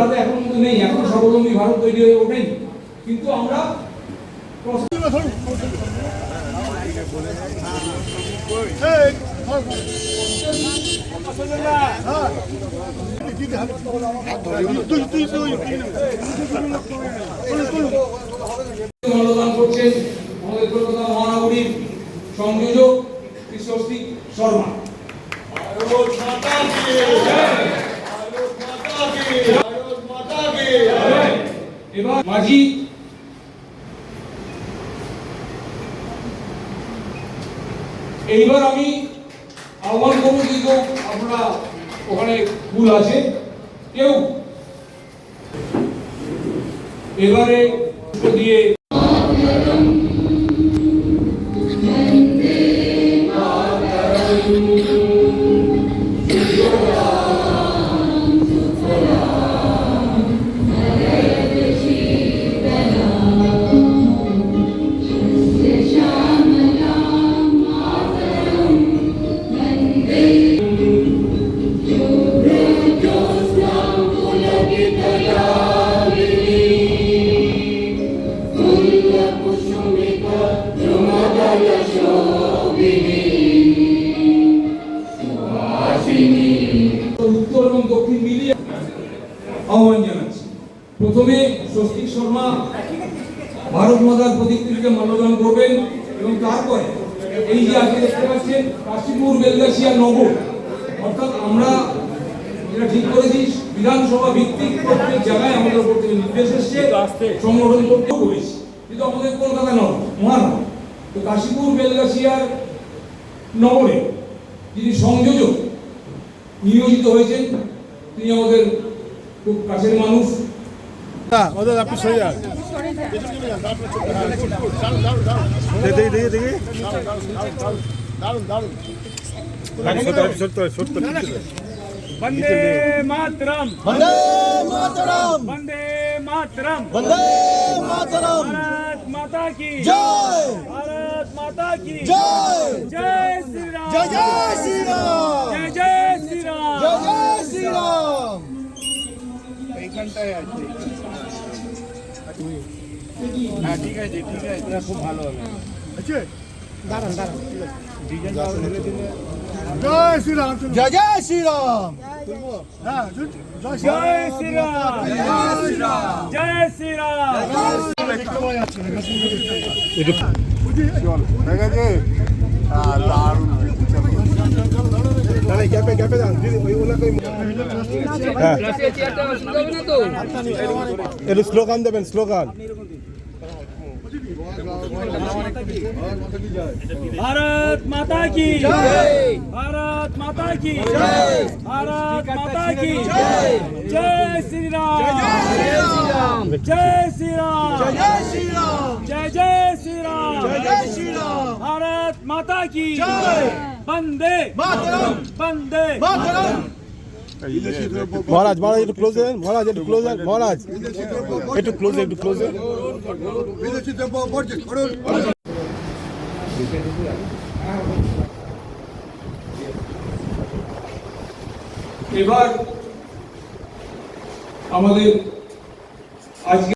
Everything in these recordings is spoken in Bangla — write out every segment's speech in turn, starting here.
হাতে এখন মতো নেই, এখন স্বাবলম্বী ভারত তৈরি হয়ে ওঠেনি, কিন্তু আমরা মূল্যদান করছেন আমাদের কলকাতা মহানগরীর সংযোজক স্বস্তিক শর্মা। এবার মাঝি এইবার আমি আহ্বান করবো যে কেউ আপনারা ওখানে ফুল আছে কেউ এবারে দিয়ে উত্তর এবং দক্ষিণ মিলিয়ে আহ্বান জানাচ্ছি। প্রথমে স্বস্তিক শর্মা ভারত মাতার প্রতিকৃতিকে মাল্যদান করবেন এবং তারপরে এই যে আজকে দেখতে পাচ্ছেন কাশীপুর বেলগাছিয়া নগর, অর্থাৎ আমরা যেটা ঠিক করেছি বিধানসভা ভিত্তিক প্রত্যেক জায়গায় আমাদের উপর থেকে নির্দেশ এসছে সংগঠন করতে বলেছি, কিন্তু আমাদের কলকাতা নয় মহানগর। তো কাশীপুর বেলগাছিয়ার নগরে যিনি সংযোজক নিয়োজিত হয়েছেন তিনি আমাদের খুব কাছের মানুষ। वंदे मातरम, वंदे मातरम, वंदे मातरम, वंदे मातरम। भारत माता की जय, भारत माता की जय, जय श्री राम, जय जय श्री राम, जय जय श्री राम, जय जय श्री राम। एक घंटा है आज। हाँ ठीक है जी, ठीक है, इतना खूब ভালো হবে। अच्छा दारन दारन डिजाइन का ढेले दिले। जय श्री राम, जय जय श्री राम। हाँ जय श्री राम, जय श्री राम, जय श्री राम। স্লোগান দেবেন, স্লোগান। भारत माता की जय, भारत माता की जय, भारत माता की जय, जय श्री राम, जय श्री राम, जय श्री राम, जय जय श्री राम, जय जय श्री राम। भारत माता की जय, वंदे मातरम, वंदे मातरम। মহারাজ মহারাজ একটু ক্লোজ দেন, মহারাজ একটু ক্লোজ দেন, মহারাজ একটু ক্লোজ, একটু ক্লোজ দেন। বিদেশি দ্রব্য বর্জন করুন। এবার আমাদের আজকে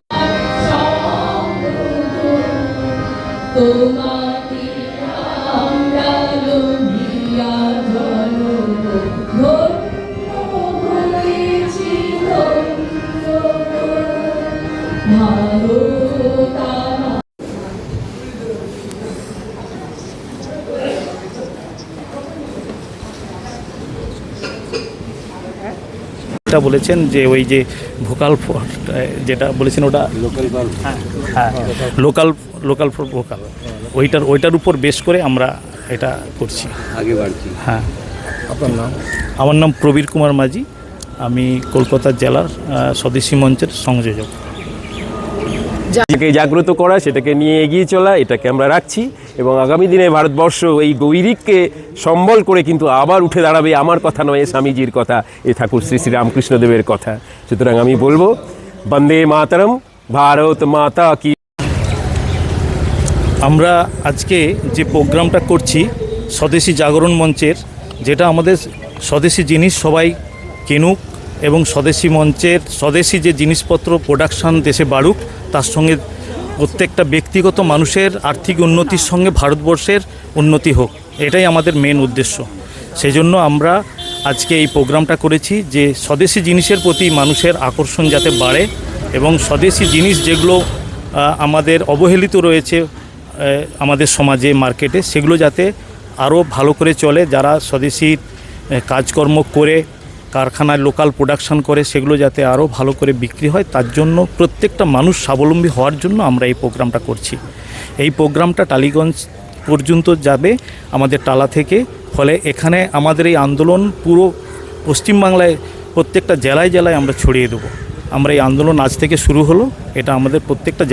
বলেছেন যে ওই যে ভোকাল ফর যেটা বলেছেন ওটা লোকাল, হ্যাঁ লোকাল, লোকাল ফর ভোকাল, ওইটার উপর বেশ করে আমরা এটা করছি, আগে বাড়ছি। হ্যাঁ, আপনার নাম? আমার নাম প্রবীর কুমার মাঝি, আমি কলকাতা জেলার স্বদেশী মঞ্চের সংযোজক। যেটাকে জাগ্রত করা, সেটাকে নিয়ে এগিয়ে চলা, এটাকে আমরা রাখছি এবং আগামী দিনে ভারতবর্ষ এই গৈরিককে সম্বল করে কিন্তু আবার উঠে দাঁড়াবে। আমার কথা নয়, স্বামীজির কথা, এ ঠাকুর শ্রী শ্রী রামকৃষ্ণদেবের কথা। সুতরাং আমি বলবো বন্দে মাতরম, ভারত মাতা কি। আমরা আজকে যে প্রোগ্রামটা করছি স্বদেশী জাগরণ মঞ্চের, যেটা আমাদের স্বদেশী জিনিস সবাই কিনুক এবং স্বদেশি মঞ্চের স্বদেশি যে জিনিসপত্র প্রোডাকশান দেশে বাড়ুক, তার সঙ্গে প্রত্যেকটা ব্যক্তিগত মানুষের আর্থিক উন্নতির সঙ্গে ভারতবর্ষের উন্নতি হোক, এটাই আমাদের মেন উদ্দেশ্য। সেই জন্য আমরা আজকে এই প্রোগ্রামটা করেছি যে স্বদেশি জিনিসের প্রতি মানুষের আকর্ষণ যাতে বাড়ে এবং স্বদেশি জিনিস যেগুলো আমাদের অবহেলিত রয়েছে আমাদের সমাজে, মার্কেটে, সেগুলো যাতে আরও ভালো করে চলে। যারা স্বদেশি কাজকর্ম করে কারখানায় লোকাল প্রোডাকশন করে সেগুলো যাতে আরও ভালো করে বিক্রি হয়, তার জন্য প্রত্যেকটা মানুষ স্বাবলম্বী হওয়ার জন্য আমরা এই প্রোগ্রামটা করছি। এই প্রোগ্রামটা টালিগঞ্জ পর্যন্ত যাবে আমাদের টালা থেকে, ফলে এখানে আমাদের এই আন্দোলন পুরো পশ্চিমবাংলায় প্রত্যেকটা জেলায় জেলায় আমরা ছড়িয়ে দেবো। আমরা এই আন্দোলন আজ থেকে শুরু হলো, এটা আমাদের প্রত্যেকটা